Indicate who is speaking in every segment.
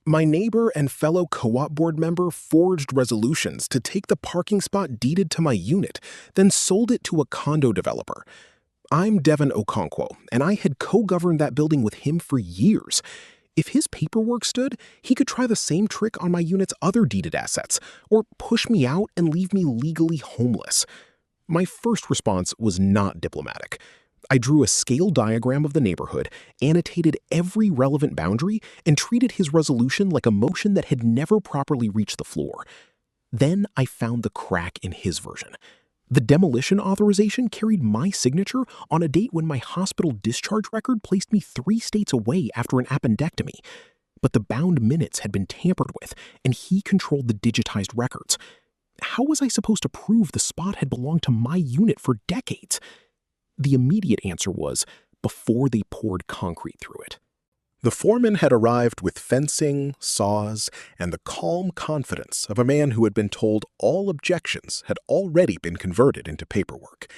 Speaker 1: My neighbor and fellow co-op board member forged resolutions to take the parking spot deeded to my unit, then sold it to a condo developer. I'm Devon Okonkwo, and I had co-governed that building with him for years. If his paperwork stood, he could try the same trick on my unit's other deeded assets, or push me out and leave me legally homeless. My first response was not diplomatic. I drew a scale diagram of the neighborhood, annotated every relevant boundary, and treated his resolution like a motion that had never properly reached the floor. Then I found the crack in his version. The demolition authorization carried my signature on a date when my hospital discharge record placed me 3 states away after an appendectomy. But the bound minutes had been tampered with, and he controlled the digitized records. How was I supposed to prove the spot had belonged to my unit for decades? The immediate answer was, before they poured concrete through it. The foreman had arrived with fencing, saws, and the calm confidence of a man who had been told all objections had already been converted into paperwork.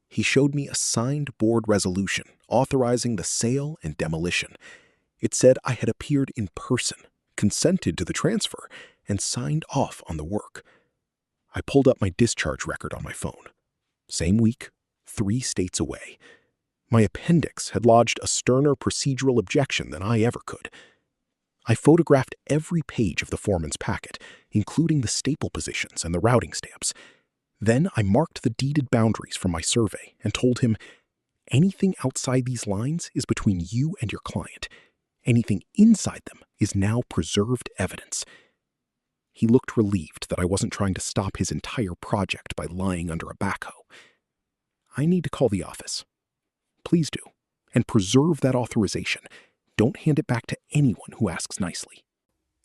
Speaker 1: He showed me a signed board resolution authorizing the sale and demolition. It said I had appeared in person, consented to the transfer, and signed off on the work. I pulled up my discharge record on my phone. Same week, 3 states away. My appendix had lodged a sterner procedural objection than I ever could. I photographed every page of the foreman's packet, including the staple positions and the routing stamps. Then I marked the deeded boundaries from my survey and told him, anything outside these lines is between you and your client. Anything inside them is now preserved evidence. He looked relieved that I wasn't trying to stop his entire project by lying under a backhoe. I need to call the office. Please do, and preserve that authorization. Don't hand it back to anyone who asks nicely.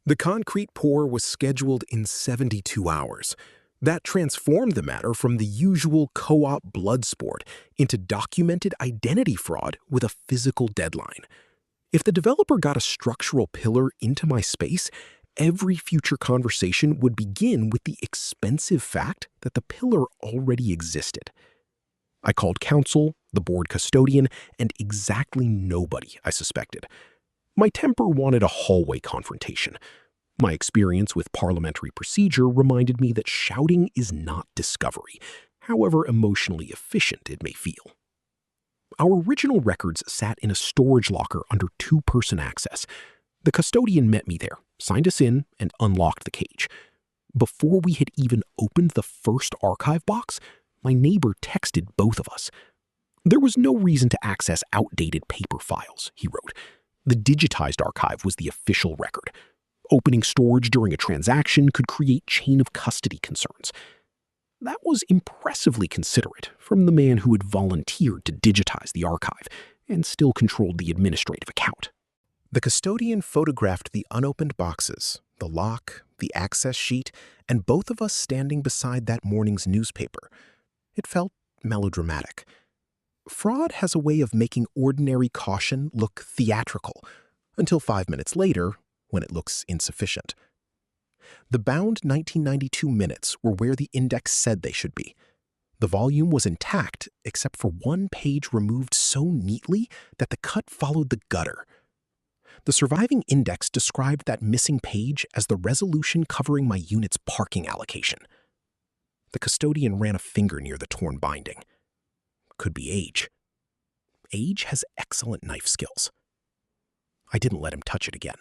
Speaker 1: The concrete pour was scheduled in 72 hours. That transformed the matter from the usual co-op blood sport into documented identity fraud with a physical deadline. If the developer got a structural pillar into my space, every future conversation would begin with the expensive fact that the pillar already existed. I called counsel, the board custodian, and exactly nobody I suspected. My temper wanted a hallway confrontation. My experience with parliamentary procedure reminded me that shouting is not discovery, however emotionally efficient it may feel. Our original records sat in a storage locker under 2-person access. The custodian met me there, signed us in, and unlocked the cage. Before we had even opened the first archive box, my neighbor texted both of us. There was no reason to access outdated paper files, he wrote. The digitized archive was the official record. Opening storage during a transaction could create chain of custody concerns. That was impressively considerate from the man who had volunteered to digitize the archive and still controlled the administrative account. The custodian photographed the unopened boxes, the lock, the access sheet, and both of us standing beside that morning's newspaper. It felt melodramatic. Fraud has a way of making ordinary caution look theatrical, until 5 minutes later, when it looks insufficient. The bound 1992 minutes were where the index said they should be. The volume was intact, except for one page removed so neatly that the cut followed the gutter. The surviving index described that missing page as the resolution covering my unit's parking allocation. The custodian ran a finger near the torn binding. Could be age. Age has excellent knife skills. I didn't let him touch it again.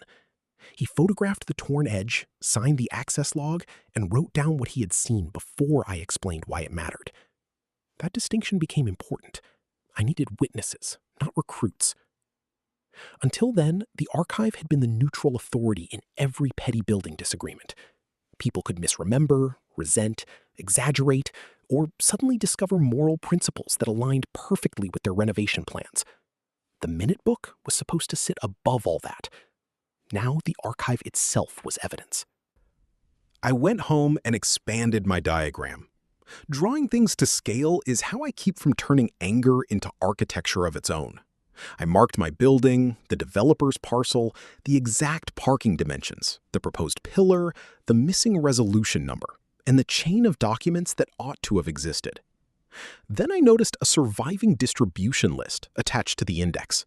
Speaker 1: He photographed the torn edge, signed the access log, and wrote down what he had seen before I explained why it mattered. That distinction became important. I needed witnesses, not recruits. Until then, the archive had been the neutral authority in every petty building disagreement. People could misremember, resent, exaggerate, or suddenly discover moral principles that aligned perfectly with their renovation plans. The minute book was supposed to sit above all that. Now the archive itself was evidence. I went home and expanded my diagram. Drawing things to scale is how I keep from turning anger into architecture of its own. I marked my building, the developer's parcel, the exact parking dimensions, the proposed pillar, the missing resolution number, and the chain of documents that ought to have existed. Then I noticed a surviving distribution list attached to the index.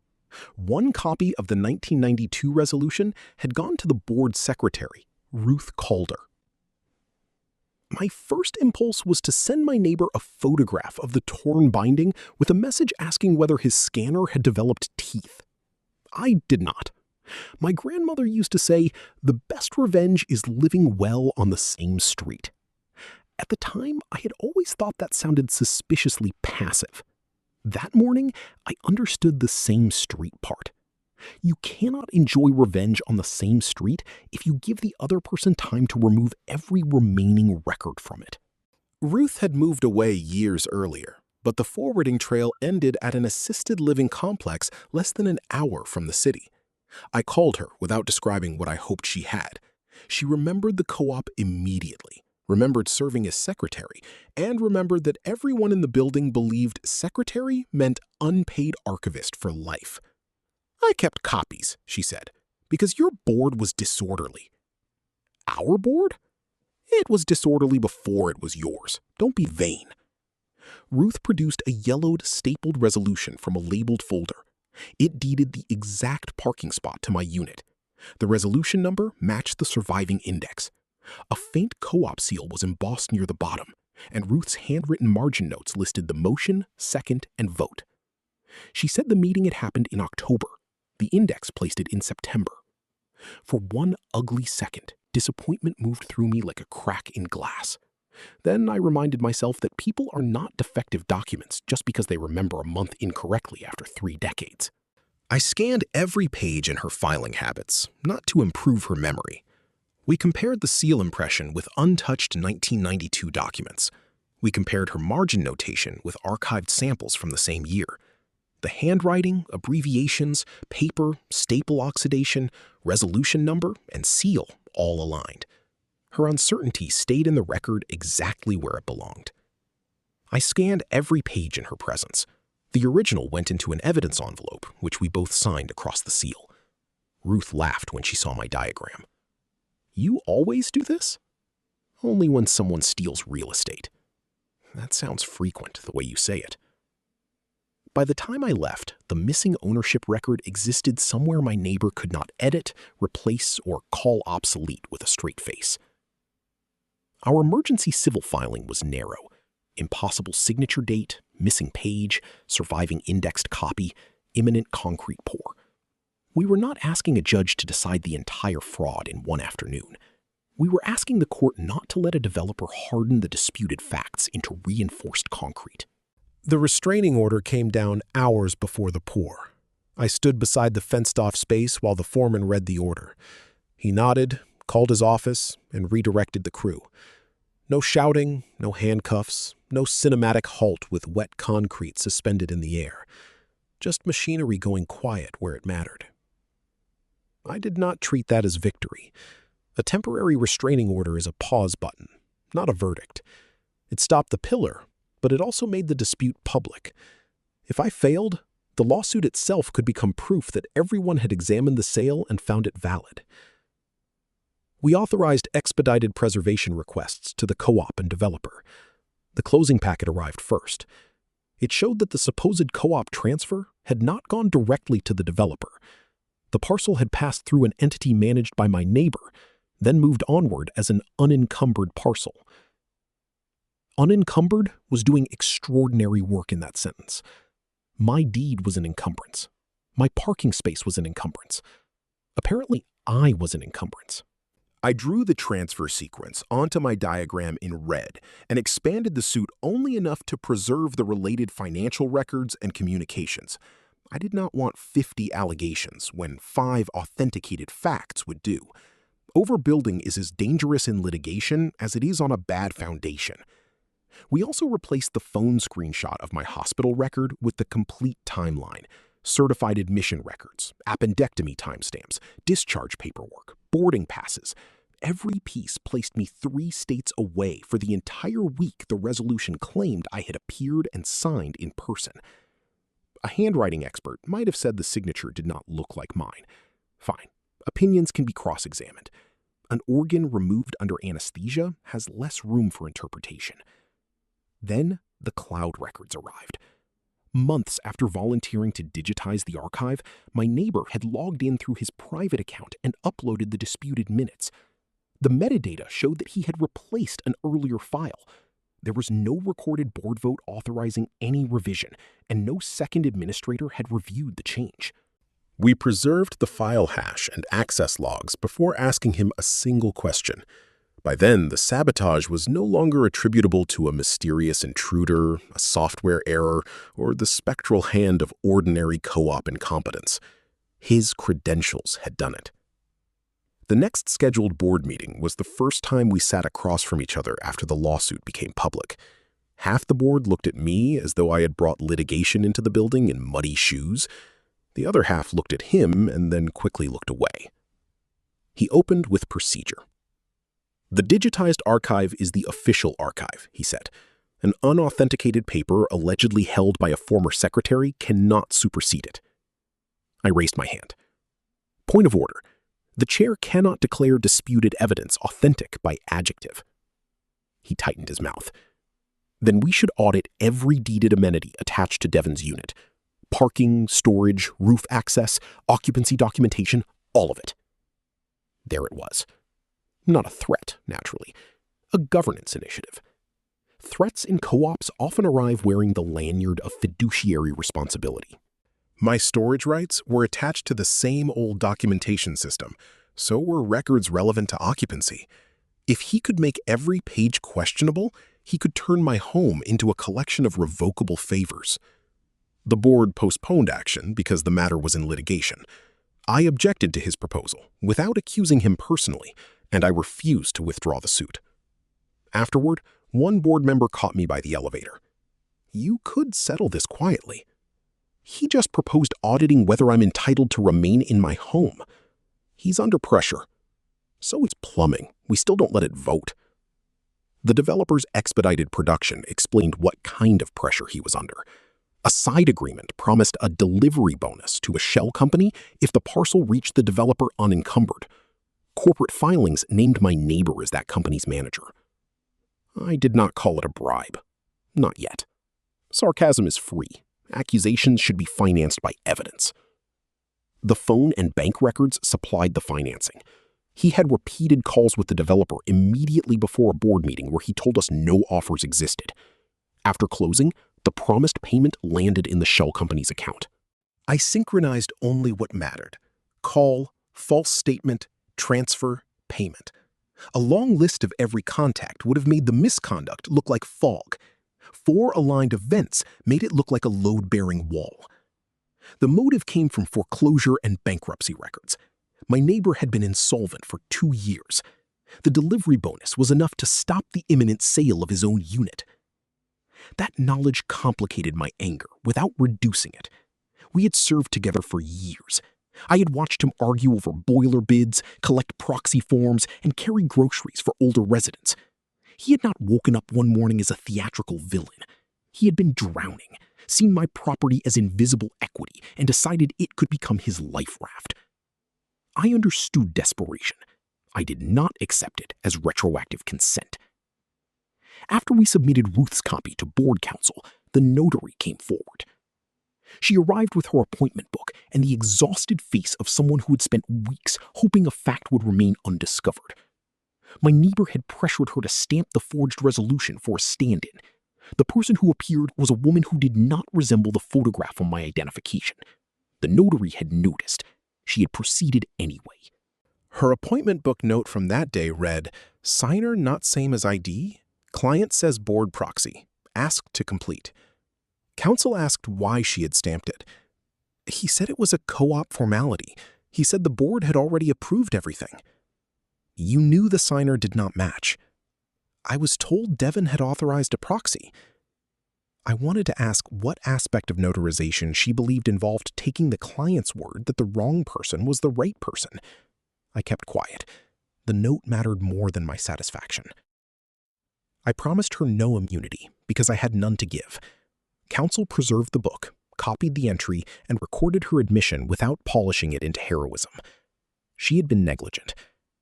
Speaker 1: One copy of the 1992 resolution had gone to the board secretary, Ruth Calder. My first impulse was to send my neighbor a photograph of the torn binding with a message asking whether his scanner had developed teeth. I did not. My grandmother used to say, "The best revenge is living well on the same street." At the time, I had always thought that sounded suspiciously passive. That morning, I understood the same street part. You cannot enjoy revenge on the same street if you give the other person time to remove every remaining record from it. Ruth had moved away years earlier, but the forwarding trail ended at an assisted living complex less than an hour from the city. I called her without describing what I hoped she had. She remembered the co-op immediately, remembered serving as secretary, and remembered that everyone in the building believed secretary meant unpaid archivist for life. "I kept copies," she said, "because your board was disorderly." "Our board?" "It was disorderly before it was yours. Don't be vain." Ruth produced a yellowed, stapled resolution from a labeled folder. It deeded the exact parking spot to my unit. The resolution number matched the surviving index. A faint co-op seal was embossed near the bottom, and Ruth's handwritten margin notes listed the motion, second, and vote. She said the meeting had happened in October. The index placed it in September. For one ugly second, disappointment moved through me like a crack in glass. Then I reminded myself that people are not defective documents just because they remember a month incorrectly after 3 decades. I scanned every page in her filing habits, not to improve her memory. We compared the seal impression with untouched 1992 documents. We compared her margin notation with archived samples from the same year. The handwriting, abbreviations, paper, staple oxidation, resolution number, and seal all aligned. Her uncertainty stayed in the record exactly where it belonged. I scanned every page in her presence. The original went into an evidence envelope, which we both signed across the seal. Ruth laughed when she saw my diagram. "You always do this?" "Only when someone steals real estate." "That sounds frequent, the way you say it." By the time I left, the missing ownership record existed somewhere my neighbor could not edit, replace, or call obsolete with a straight face. Our emergency civil filing was narrow. Impossible signature date, missing page, surviving indexed copy, imminent concrete pour. We were not asking a judge to decide the entire fraud in one afternoon. We were asking the court not to let a developer harden the disputed facts into reinforced concrete. The restraining order came down hours before the pour. I stood beside the fenced-off space while the foreman read the order. He nodded, called his office, and redirected the crew. No shouting, no handcuffs, no cinematic halt with wet concrete suspended in the air. Just machinery going quiet where it mattered. I did not treat that as victory. A temporary restraining order is a pause button, not a verdict. It stopped the pillar, but it also made the dispute public. If I failed, the lawsuit itself could become proof that everyone had examined the sale and found it valid. We authorized expedited preservation requests to the co-op and developer. The closing packet arrived first. It showed that the supposed co-op transfer had not gone directly to the developer. The parcel had passed through an entity managed by my neighbor, then moved onward as an unencumbered parcel. Unencumbered was doing extraordinary work in that sentence. My deed was an encumbrance. My parking space was an encumbrance. Apparently, I was an encumbrance. I drew the transfer sequence onto my diagram in red and expanded the suit only enough to preserve the related financial records and communications. I did not want 50 allegations when 5 authenticated facts would do. Overbuilding is as dangerous in litigation as it is on a bad foundation. We also replaced the phone screenshot of my hospital record with the complete timeline, certified admission records, appendectomy timestamps, discharge paperwork, boarding passes. Every piece placed me 3 states away for the entire week the resolution claimed I had appeared and signed in person. A handwriting expert might have said the signature did not look like mine. Fine. Opinions can be cross-examined. An organ removed under anesthesia has less room for interpretation. Then the cloud records arrived. Months after volunteering to digitize the archive, my neighbor had logged in through his private account and uploaded the disputed minutes. The metadata showed that he had replaced an earlier file. There was no recorded board vote authorizing any revision, and no second administrator had reviewed the change. We preserved the file hash and access logs before asking him a single question. By then, the sabotage was no longer attributable to a mysterious intruder, a software error, or the spectral hand of ordinary co-op incompetence. His credentials had done it. The next scheduled board meeting was the first time we sat across from each other after the lawsuit became public. Half the board looked at me as though I had brought litigation into the building in muddy shoes. The other half looked at him and then quickly looked away. He opened with procedure. "The digitized archive is the official archive," he said. "An unauthenticated paper allegedly held by a former secretary cannot supersede it." I raised my hand. "Point of order. The chair cannot declare disputed evidence authentic by adjective." He tightened his mouth. "Then we should audit every deeded amenity attached to Devon's unit. Parking, storage, roof access, occupancy documentation, all of it." There it was. Not a threat, naturally. A governance initiative. Threats in co-ops often arrive wearing the lanyard of fiduciary responsibility. My storage rights were attached to the same old documentation system, so were records relevant to occupancy. If he could make every page questionable, he could turn my home into a collection of revocable favors. The board postponed action because the matter was in litigation. I objected to his proposal, without accusing him personally, and I refused to withdraw the suit. Afterward, one board member caught me by the elevator. "You could settle this quietly. He just proposed auditing whether I'm entitled to remain in my home. He's under pressure. So is plumbing. We still don't let it vote." The developer's expedited production explained what kind of pressure he was under. A side agreement promised a delivery bonus to a shell company if the parcel reached the developer unencumbered. Corporate filings named my neighbor as that company's manager. I did not call it a bribe. Not yet. Sarcasm is free. Accusations should be financed by evidence. The phone and bank records supplied the financing. He had repeated calls with the developer immediately before a board meeting where he told us no offers existed. After closing, the promised payment landed in the shell company's account. I synchronized only what mattered: call, false statement, transfer, payment. A long list of every contact would have made the misconduct look like fog. 4 aligned events made it look like a load-bearing wall. The motive came from foreclosure and bankruptcy records. My neighbor had been insolvent for 2 years. The delivery bonus was enough to stop the imminent sale of his own unit. That knowledge complicated my anger without reducing it. We had served together for years. I had watched him argue over boiler bids, collect proxy forms, and carry groceries for older residents. He had not woken up one morning as a theatrical villain. He had been drowning, seen my property as invisible equity, and decided it could become his life raft. I understood desperation. I did not accept it as retroactive consent. After we submitted Ruth's copy to board counsel, the notary came forward. She arrived with her appointment book and the exhausted face of someone who had spent weeks hoping a fact would remain undiscovered. My neighbor had pressured her to stamp the forged resolution for a stand-in. The person who appeared was a woman who did not resemble the photograph on my identification. The notary had noticed. She had proceeded anyway. Her appointment book note from that day read, "Signer not same as ID. Client says board proxy. Ask to complete." Counsel asked why she had stamped it. He said it was a co-op formality. He said the board had already approved everything. You knew the signer did not match. I was told Devon had authorized a proxy. I wanted to ask what aspect of notarization she believed involved taking the client's word that the wrong person was the right person. I kept quiet. The note mattered more than my satisfaction. I promised her no immunity because I had none to give. Counsel preserved the book, copied the entry, and recorded her admission without polishing it into heroism. She had been negligent.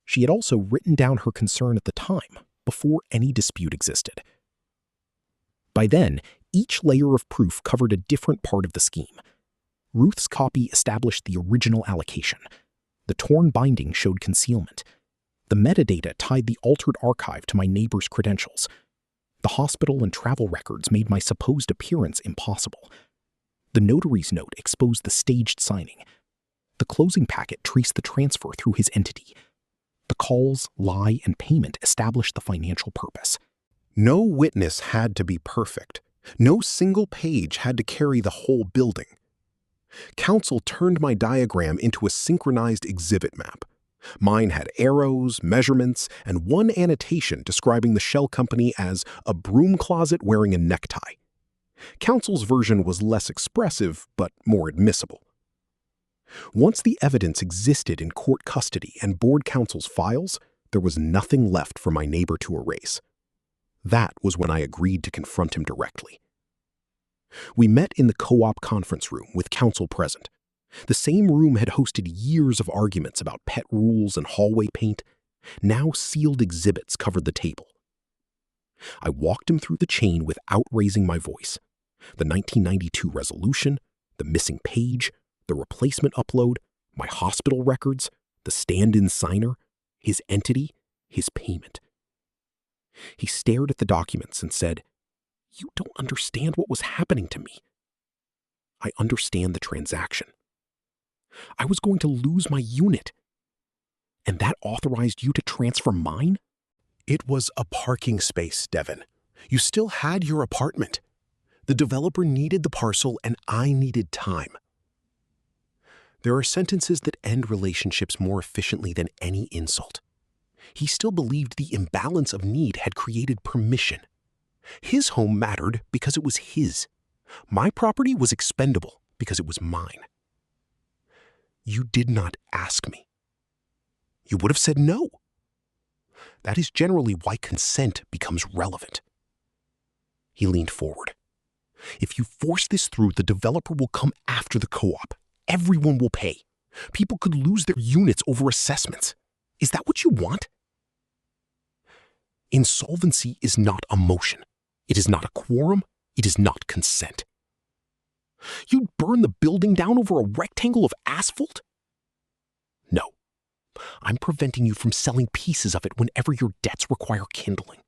Speaker 1: She had also written down her concern at the time, before any dispute existed. By then, Each layer of proof covered a different part of the scheme. Ruth's copy established the original allocation. The torn binding showed concealment. The metadata tied the altered archive to my neighbor's credentials. The hospital and travel records made my supposed appearance impossible. The notary's note exposed the staged signing. The closing packet traced the transfer through his entity. The calls, lie, and payment established the financial purpose. No witness had to be perfect. No single page had to carry the whole building. Counsel turned my diagram into a synchronized exhibit map. Mine had arrows, measurements, and one annotation describing the shell company as a broom closet wearing a necktie. Counsel's version was less expressive, but more admissible. Once the evidence existed in court custody and board counsel's files, there was nothing left for my neighbor to erase. That was when I agreed to confront him directly. We met in the co-op conference room with counsel present. The same room had hosted years of arguments about pet rules and hallway paint. Now sealed exhibits covered the table. I walked him through the chain without raising my voice. The 1992 resolution, the missing page, the replacement upload, my hospital records, the stand-in signer, his entity, his payment. He stared at the documents and said, "You don't understand what was happening to me." "I understand the transaction. I was going to lose my unit. And that authorized you to transfer mine?" "It was a parking space, Devon. You still had your apartment. The developer needed the parcel and I needed time." There are sentences that end relationships more efficiently than any insult. He still believed the imbalance of need had created permission. His home mattered because it was his. My property was expendable because it was mine. "You did not ask me. You would have said no." That is generally why consent becomes relevant. He leaned forward. "If you force this through, the developer will come after the co-op. Everyone will pay. People could lose their units over assessments. Is that what you want?" Insolvency is not a motion. It is not a quorum. It is not consent. "You'd burn the building down over a rectangle of asphalt?" "No. I'm preventing you from selling pieces of it whenever your debts require kindling."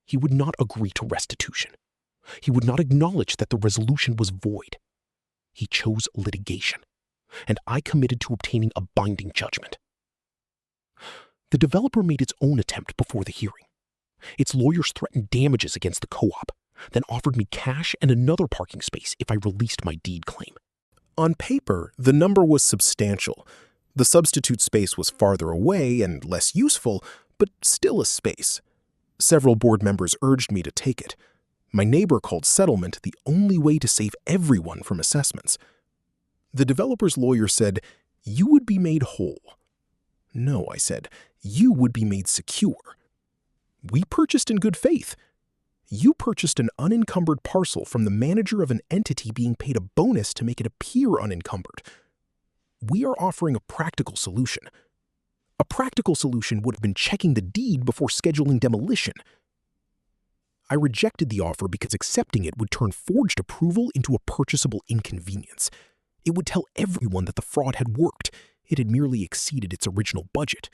Speaker 1: He would not agree to restitution. He would not acknowledge that the resolution was void. He chose litigation, and I committed to obtaining a binding judgment. The developer made its own attempt before the hearing. Its lawyers threatened damages against the co-op, then offered me cash and another parking space if I released my deed claim. On paper, the number was substantial. The substitute space was farther away and less useful, but still a space. Several board members urged me to take it. My neighbor called settlement the only way to save everyone from assessments. The developer's lawyer said, "You would be made whole." "No," I said, "you would be made secure. We purchased in good faith. You purchased an unencumbered parcel from the manager of an entity being paid a bonus to make it appear unencumbered. We are offering a practical solution. A practical solution would have been checking the deed before scheduling demolition." I rejected the offer because accepting it would turn forged approval into a purchasable inconvenience. It would tell everyone that the fraud had worked. It had merely exceeded its original budget.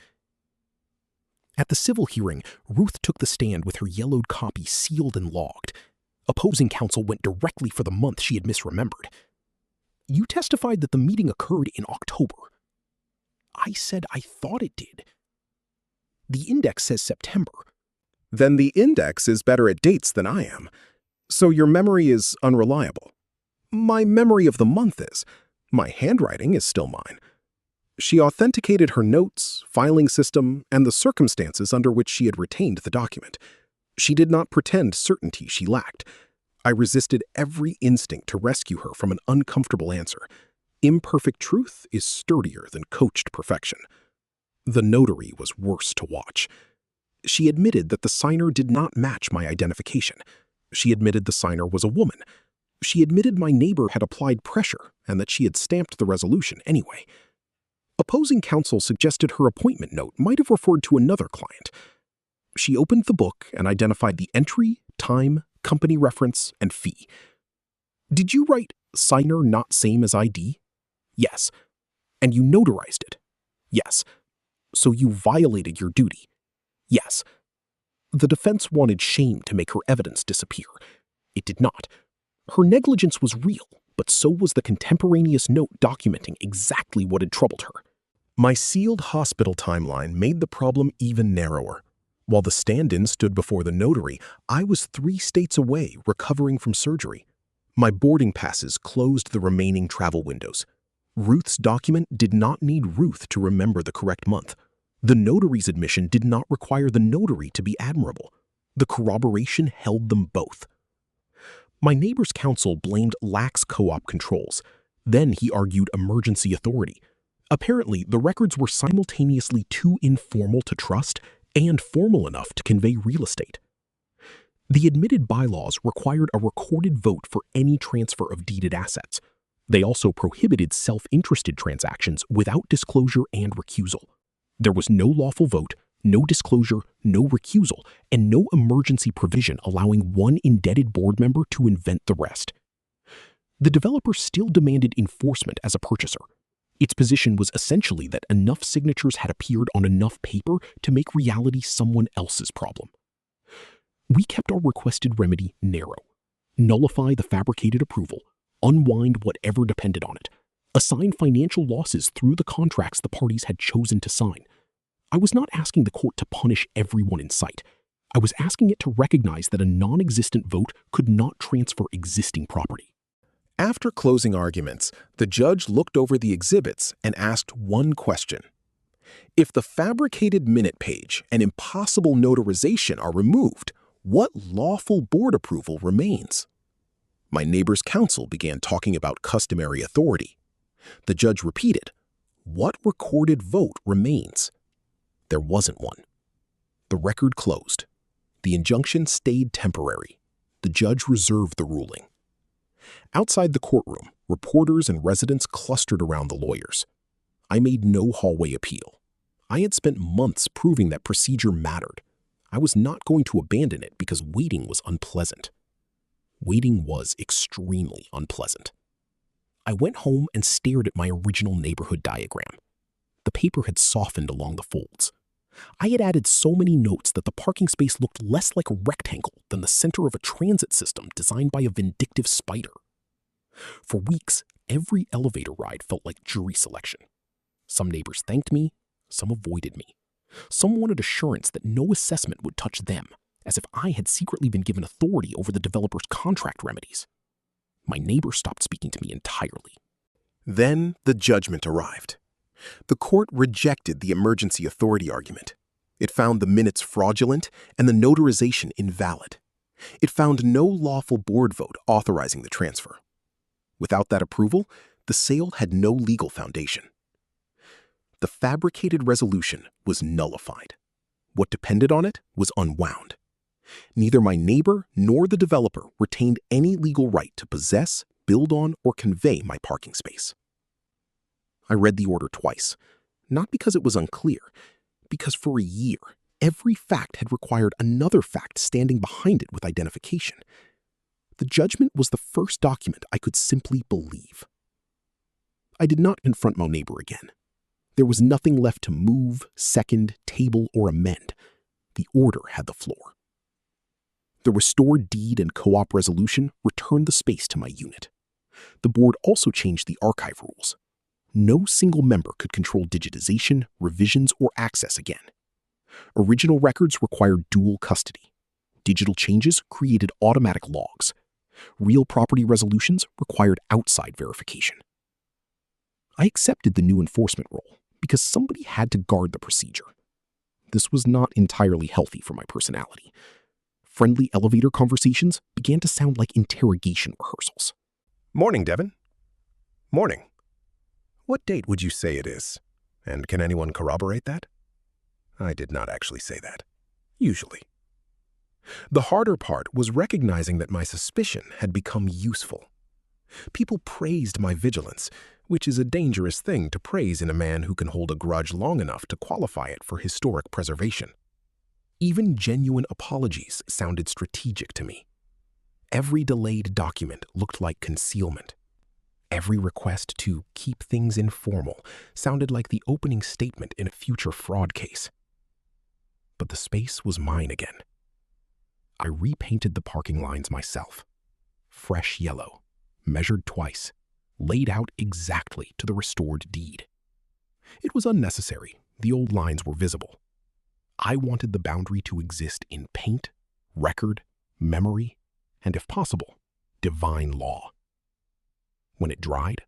Speaker 1: At the civil hearing, Ruth took the stand with her yellowed copy sealed and logged. Opposing counsel went directly for the month she had misremembered. "You testified that the meeting occurred in October." I said I thought it did. "The index says September." "Then the index is better at dates than I am. So your memory is unreliable." "My memory of the month is. My handwriting is still mine." She authenticated her notes, filing system, and the circumstances under which she had retained the document. She did not pretend certainty she lacked. I resisted every instinct to rescue her from an uncomfortable answer. Imperfect truth is sturdier than coached perfection. The notary was worse to watch. She admitted that the signer did not match my identification. She admitted the signer was a woman. She admitted my neighbor had applied pressure and that she had stamped the resolution anyway. Opposing counsel suggested her appointment note might have referred to another client. She opened the book and identified the entry, time, company reference, and fee. Did you write signer not same as ID? Yes. And you notarized it? Yes. So you violated your duty? Yes. The defense wanted shame to make her evidence disappear. It did not. Her negligence was real, but so was the contemporaneous note documenting exactly what had troubled her. My sealed hospital timeline made the problem even narrower. While the stand-in stood before the notary, I was 3 states away recovering from surgery. My boarding passes closed the remaining travel windows. Ruth's document did not need Ruth to remember the correct month. The notary's admission did not require the notary to be admirable. The corroboration held them both. My neighbor's counsel blamed lax co-op controls. Then he argued emergency authority. Apparently, the records were simultaneously too informal to trust and formal enough to convey real estate. The admitted bylaws required a recorded vote for any transfer of deeded assets. They also prohibited self-interested transactions without disclosure and recusal. There was no lawful vote, no disclosure, no recusal, and no emergency provision allowing one indebted board member to invent the rest. The developer still demanded enforcement as a purchaser. Its position was essentially that enough signatures had appeared on enough paper to make reality someone else's problem. We kept our requested remedy narrow. Nullify the fabricated approval, unwind whatever depended on it, assign financial losses through the contracts the parties had chosen to sign. I was not asking the court to punish everyone in sight. I was asking it to recognize that a non-existent vote could not transfer existing property. After closing arguments, the judge looked over the exhibits and asked one question. If the fabricated minute page and impossible notarization are removed, what lawful board approval remains? My neighbor's counsel began talking about customary authority. The judge repeated, what recorded vote remains? There wasn't one. The record closed. The injunction stayed temporary. The judge reserved the ruling. Outside the courtroom, reporters and residents clustered around the lawyers. I made no hallway appeal. I had spent months proving that procedure mattered. I was not going to abandon it because waiting was unpleasant. Waiting was extremely unpleasant. I went home and stared at my original neighborhood diagram. The paper had softened along the folds. I had added so many notes that the parking space looked less like a rectangle than the center of a transit system designed by a vindictive spider. For weeks, every elevator ride felt like jury selection. Some neighbors thanked me, some avoided me. Some wanted assurance that no assessment would touch them, as if I had secretly been given authority over the developer's contract remedies. My neighbor stopped speaking to me entirely. Then the judgment arrived. The court rejected the emergency authority argument. It found the minutes fraudulent and the notarization invalid. It found no lawful board vote authorizing the transfer. Without that approval, the sale had no legal foundation. The fabricated resolution was nullified. What depended on it was unwound. Neither my neighbor nor the developer retained any legal right to possess, build on, or convey my parking space. I read the order twice, not because it was unclear, because for a year, every fact had required another fact standing behind it with identification. The judgment was the first document I could simply believe. I did not confront my neighbor again. There was nothing left to move, second, table, or amend. The order had the floor. The restored deed and co-op resolution returned the space to my unit. The board also changed the archive rules. No single member could control digitization, revisions, or access again. Original records required dual custody. Digital changes created automatic logs. Real property resolutions required outside verification. I accepted the new enforcement role because somebody had to guard the procedure. This was not entirely healthy for my personality. Friendly elevator conversations began to sound like interrogation rehearsals.
Speaker 2: Morning, Devon. Morning. What date would you say it is? And can anyone corroborate that? I did not actually say that. Usually. The harder part was recognizing that my suspicion had become useful. People praised my vigilance, which is a dangerous thing to praise in a man who can hold a grudge long enough to qualify it for historic preservation. Even genuine apologies sounded strategic to me.
Speaker 1: Every delayed document looked like concealment. Every request to keep things informal sounded like the opening statement in a future fraud case. But the space was mine again. I repainted the parking lines myself. Fresh yellow, measured twice, laid out exactly to the restored deed. It was unnecessary. The old lines were visible. I wanted the boundary to exist in paint, record, memory, and if possible, divine law. When it dried,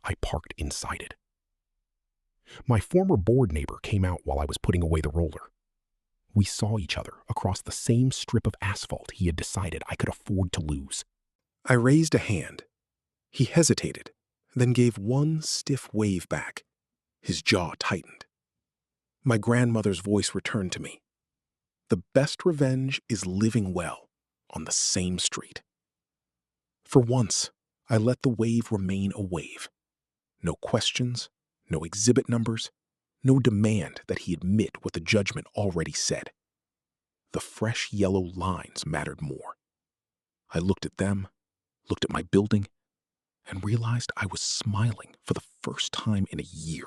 Speaker 1: I parked inside it. My former board neighbor came out while I was putting away the roller. We saw each other across the same strip of asphalt he had decided I could afford to lose. I raised a hand. He hesitated, then gave one stiff wave back. His jaw tightened. My grandmother's voice returned to me. The best revenge is living well on the same street. For once, I let the wave remain a wave. No questions, no exhibit numbers, no demand that he admit what the judgment already said. The fresh yellow lines mattered more. I looked at them, looked at my building, and realized I was smiling for the first time in a year.